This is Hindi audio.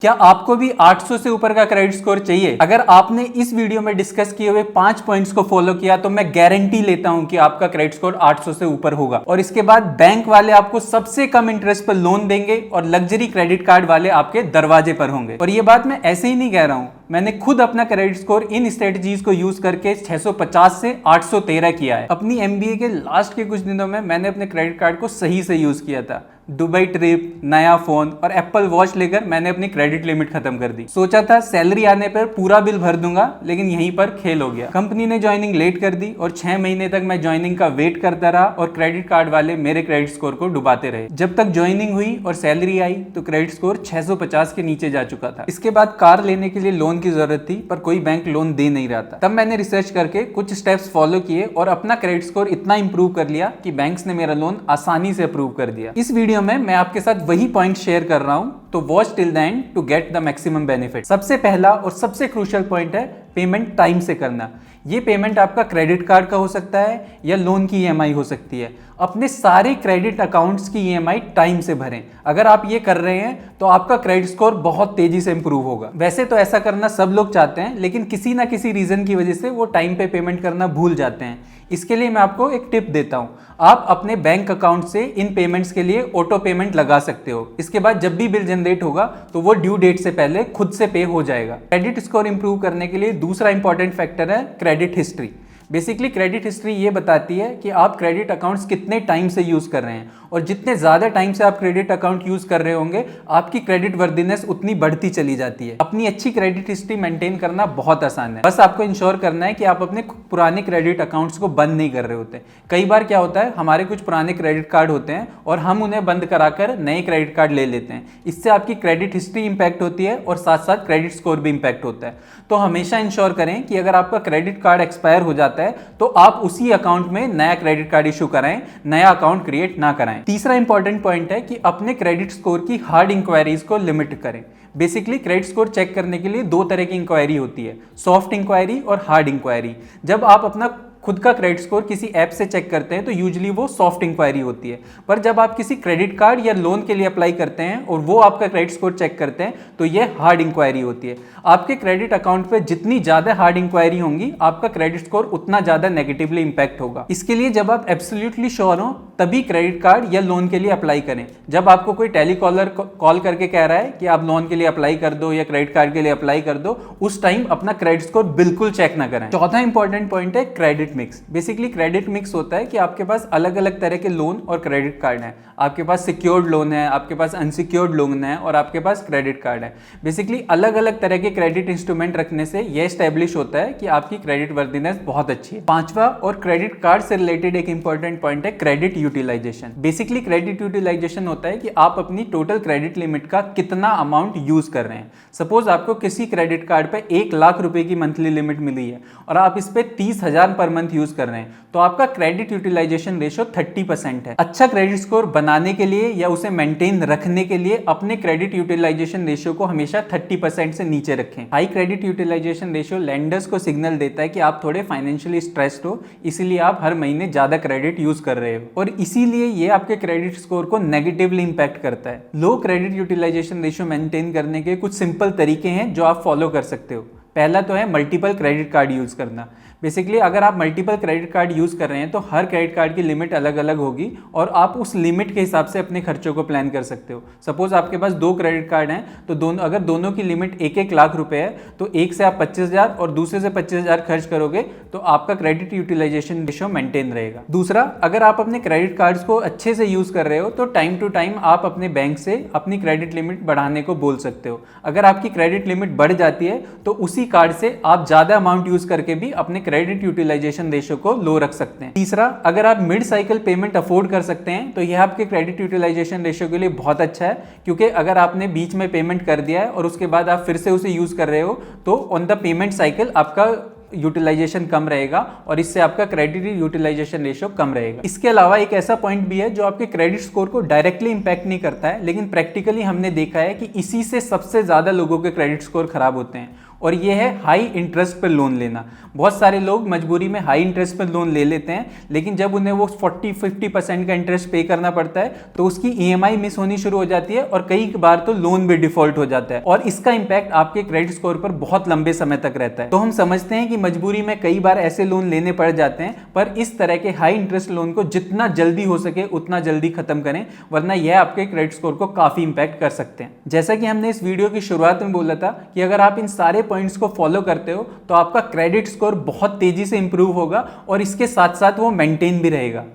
क्या आपको भी 800 से ऊपर का क्रेडिट स्कोर चाहिए? अगर आपने इस वीडियो में डिस्कस किए हुए 5 पॉइंट्स को फॉलो किया तो मैं गारंटी लेता हूं कि आपका क्रेडिट स्कोर 800 से ऊपर होगा। और इसके बाद बैंक वाले आपको सबसे कम इंटरेस्ट पर लोन देंगे और लग्जरी क्रेडिट कार्ड वाले आपके दरवाजे पर होंगे। और ये बात मैं ऐसे ही नहीं कह रहा हूं, मैंने खुद अपना क्रेडिट स्कोर इन स्ट्रेटजीज को यूज करके 650 से 813 किया है। अपनी एमबीए के लास्ट के कुछ दिनों में मैंने अपने क्रेडिट कार्ड को सही से यूज किया था। दुबई ट्रिप, नया फोन और एप्पल वॉच लेकर मैंने अपनी क्रेडिट लिमिट खत्म कर दी। सोचा था सैलरी आने पर पूरा बिल भर दूंगा, लेकिन यहीं पर खेल हो गया। कंपनी ने ज्वाइनिंग लेट कर दी और 6 महीने तक मैं ज्वाइनिंग का वेट करता रहा और क्रेडिट कार्ड वाले मेरे क्रेडिट स्कोर को डुबाते रहे। जब तक ज्वाइनिंग हुई और सैलरी आई तो क्रेडिट स्कोर 650 के नीचे जा चुका था। इसके बाद कार लेने के लिए लोन की जरूरत थी, पर कोई बैंक लोन दे नहीं रहा था। तब मैंने रिसर्च करके कुछ स्टेप्स फॉलो किए और अपना क्रेडिट स्कोर इतना इंप्रूव कर लिया कि बैंक्स ने मेरा लोन आसानी से अप्रूव कर दिया। इस वीडियो में मैं आपके साथ वही पॉइंट शेयर कर रहा हूं, तो watch till the end to get the maximum benefit. सबसे पहला और सबसे क्रूशियल पॉइंट है पेमेंट टाइम से करना। ये पेमेंट आपका क्रेडिट कार्ड का हो सकता है या लोन की ईएमआई हो सकती है। अपने सारे क्रेडिट अकाउंट्स की ईएमआई टाइम से भरें। अगर आप ये कर रहे हैं तो आपका क्रेडिट स्कोर बहुत तेजी से इंप्रूव होगा। वैसे तो ऐसा करना सब लोग चाहते हैं, लेकिन किसी ना किसी रीजन की वजह से वो टाइम पे पेमेंट करना भूल जाते हैं। इसके लिए मैं आपको एक टिप देता हूं। आप अपने बैंक अकाउंट से इन पेमेंट्स के लिए ऑटो पेमेंट लगा सकते हो। इसके बाद जब भी बिल जनरेट होगा तो वो ड्यू डेट से पहले खुद से पे हो जाएगा। क्रेडिट स्कोर इंप्रूव करने के लिए दूसरा इंपॉर्टेंट फैक्टर है credit history. Basically credit history ये बताती है कि आप क्रेडिट अकाउंट्स कितने टाइम से यूज कर रहे हैं, और जितने ज्यादा टाइम से आप क्रेडिट अकाउंट यूज कर रहे होंगे आपकी क्रेडिट वर्दीनेस उतनी बढ़ती चली जाती है। अपनी अच्छी क्रेडिट हिस्ट्री मेंटेन करना बहुत आसान है। बस आपको इंश्योर करना है कि आप अपने पुराने क्रेडिट अकाउंट्स को बंद नहीं कर रहे होते। कई बार क्या होता है, हमारे कुछ पुराने क्रेडिट कार्ड होते हैं और हम उन्हें बंद कराकर नए क्रेडिट कार्ड ले लेते हैं। इससे आपकी क्रेडिट हिस्ट्री इंपैक्ट होती है और साथ साथ क्रेडिट स्कोर भी इंपैक्ट होता है। तो हमेशा इंश्योर करें कि अगर आपका क्रेडिट कार्ड एक्सपायर हो जाता है तो आप उसी अकाउंट में नया क्रेडिट कार्ड इशू कराएं, नया अकाउंट क्रिएट ना कराएं। तीसरा इंपॉर्टेंट पॉइंट है कि अपने क्रेडिट स्कोर की हार्ड इंक्वायरीज को लिमिट करें। बेसिकली क्रेडिट स्कोर चेक करने के लिए दो तरह की इंक्वायरी होती है, सॉफ्ट इंक्वायरी और हार्ड इंक्वायरी। जब आप अपना खुद का क्रेडिट स्कोर किसी ऐप से चेक करते हैं तो यूजुअली वो सॉफ्ट इंक्वायरी होती है, पर जब आप किसी क्रेडिट कार्ड या लोन के लिए अप्लाई करते हैं और वो आपका क्रेडिट स्कोर चेक करते हैं तो ये हार्ड इंक्वायरी होती है। आपके क्रेडिट अकाउंट पे जितनी ज्यादा हार्ड इंक्वायरी होंगी आपका क्रेडिट स्कोर उतना ज्यादा नेगेटिवली इंपैक्ट होगा। इसके लिए जब आप एब्सोल्युटली श्योर हो तभी क्रेडिट कार्ड या लोन के लिए अप्लाई करें। जब आपको कोई टेलीकॉलर कॉल करके कह रहा है कि आप लोन के लिए अप्लाई कर दो या क्रेडिट कार्ड के लिए अप्लाई कर दो, उस टाइम अपना क्रेडिट स्कोर बिल्कुल चेक ना करें। चौथा इंपॉर्टेंट पॉइंट है credit mix. Basically credit mix होता है कि आपके पास अलग अलग तरह के लोन और क्रेडिट कार्ड हैं। आपके पास सिक्योर्ड लोन है, आपके पास अनसिक्योर्ड लोन है और आपके पास क्रेडिट कार्ड है। बेसिकली अलग अलग तरह के क्रेडिट इंस्ट्रूमेंट रखने से यह एस्टेब्लिश होता है कि आपकी क्रेडिट वर्दीनेस बहुत अच्छी है। पांचवा और क्रेडिट कार्ड से रिलेटेड एक इंपॉर्टेंट पॉइंट है credit utilisation. Basically credit utilisation होता है कि आप अपनी टोटल क्रेडिट लिमिट का कितना अमाउंट यूज कर रहे हैं। सपोज आपको किसी क्रेडिट कार्ड पे 1 लाख रुपए की मंथली लिमिट मिली है और आप इस पे 30,000 पर मंथ यूज कर रहे हैं, तो आपका क्रेडिट यूटिलाइजेशन रेशियो 30% है। अच्छा क्रेडिट स्कोर बनाने के लिए या उसे मेंटेन रखने के लिए अपने क्रेडिट यूटिलाइजेशन रेशियो को हमेशा 30% से नीचे रखें। High credit utilisation ratio lenders को सिग्नल देता है कि आप थोड़े फाइनेंशियली स्ट्रेस्ड हो, इसीलिए आप हर महीने ज्यादा क्रेडिट यूज कर रहे हो और इसीलिए ये आपके क्रेडिट स्कोर को नेगेटिवली इंपैक्ट करता है। लो क्रेडिट यूटिलाइजेशन रेशियो मेंटेन करने के कुछ सिंपल तरीके हैं जो आप फॉलो कर सकते हो। पहला तो है मल्टीपल क्रेडिट कार्ड यूज करना। बेसिकली अगर आप मल्टीपल क्रेडिट कार्ड यूज कर रहे हैं तो हर क्रेडिट कार्ड की लिमिट अलग अलग होगी और आप उस लिमिट के हिसाब से अपने खर्चों को प्लान कर सकते हो। सपोज आपके पास 2 क्रेडिट कार्ड हैं तो अगर दोनों की लिमिट 1-1 लाख रुपए है तो एक से आप 25,000 और दूसरे से 25,000 खर्च करोगे तो आपका क्रेडिट यूटिलाइजेशन रेशियो मेंटेन रहेगा। दूसरा, अगर आप अपने क्रेडिट कार्ड्स को अच्छे से यूज कर रहे हो तो टाइम टू टाइम आप अपने बैंक से अपनी क्रेडिट लिमिट बढ़ाने को बोल सकते हो। अगर आपकी क्रेडिट लिमिट बढ़ जाती है तो उसी कार्ड से आप ज्यादा अमाउंट यूज करके भी अपने क्रेडिट यूटिलाइजेशन रेशियो को लो रख सकते हैं। तीसरा, अगर आप मिड साइकिल पेमेंट अफोर्ड कर सकते हैं तो यह आपके क्रेडिट यूटिलाइजेशन रेशियो के लिए बहुत अच्छा है, क्योंकि अगर आपने बीच में पेमेंट कर दिया है और उसके बाद आप फिर से उसे यूज कर रहे हो तो ऑन द पेमेंट साइकिल आपका यूटिलाइजेशन कम रहेगा और इससे आपका क्रेडिट यूटिलाइजेशन रेशियो कम रहेगा। इसके अलावा एक ऐसा पॉइंट भी है जो आपके क्रेडिट स्कोर को डायरेक्टली इंपैक्ट नहीं करता है, लेकिन प्रैक्टिकली हमने देखा है कि इसी से सबसे ज्यादा लोगों के क्रेडिट स्कोर खराब होते हैं। और ये है हाई इंटरेस्ट पर लोन लेना। बहुत सारे लोग मजबूरी में हाई इंटरेस्ट पर लोन ले लेते हैं, लेकिन जब उन्हें वो 40-50% का इंटरेस्ट पे करना पड़ता है तो उसकी ईएमआई मिस होनी शुरू हो जाती है और कई बार तो लोन भी डिफॉल्ट हो जाता है और इसका इंपैक्ट आपके क्रेडिट स्कोर पर बहुत लंबे समय तक रहता है। तो हम समझते हैं कि मजबूरी में कई बार ऐसे लोन लेने पड़ जाते हैं, पर इस तरह के हाई इंटरेस्ट लोन को जितना जल्दी हो सके उतना जल्दी खत्म करें, वरना यह आपके क्रेडिट स्कोर को काफी इंपैक्ट कर सकते हैं। जैसा कि हमने इस वीडियो की शुरुआत में बोला था कि अगर आप इन सारे पॉइंट्स को फॉलो करते हो तो आपका क्रेडिट स्कोर बहुत तेजी से इंप्रूव होगा और इसके साथ साथ वो मेंटेन भी रहेगा।